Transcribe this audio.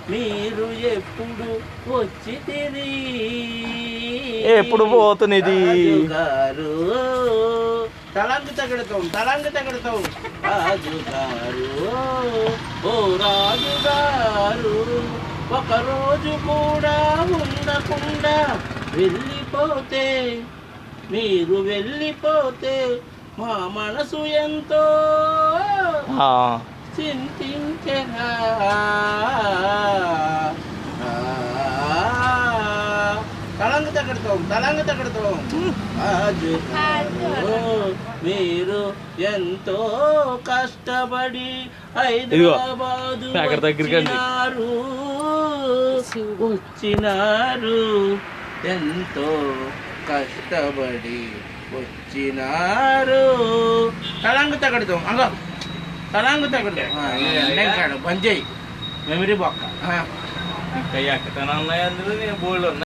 మీరు ఎప్పుడు వచ్చి ఎప్పుడు పోతున్నది గారు తలంగు తగడతాం రాజుగారు ఓ రాజుగారు ఒకరోజు కూడా ఉండకుండా వెళ్ళిపోతే మీరు వెళ్ళిపోతే మా మనసు ఎంతో చింతించెనా తలంగు తగడతాం మీరు ఎంతో కష్టపడి హైదరాబాదు వచ్చినారు ఎంతో కష్టపడి వచ్చినారు తలంగు తగడతాం అలా తలంగు తగడతాం పనిచేయి మెమరీ బొక్క ఇంకా ఎక్కడన్నా అందులో నేను బోల్డ్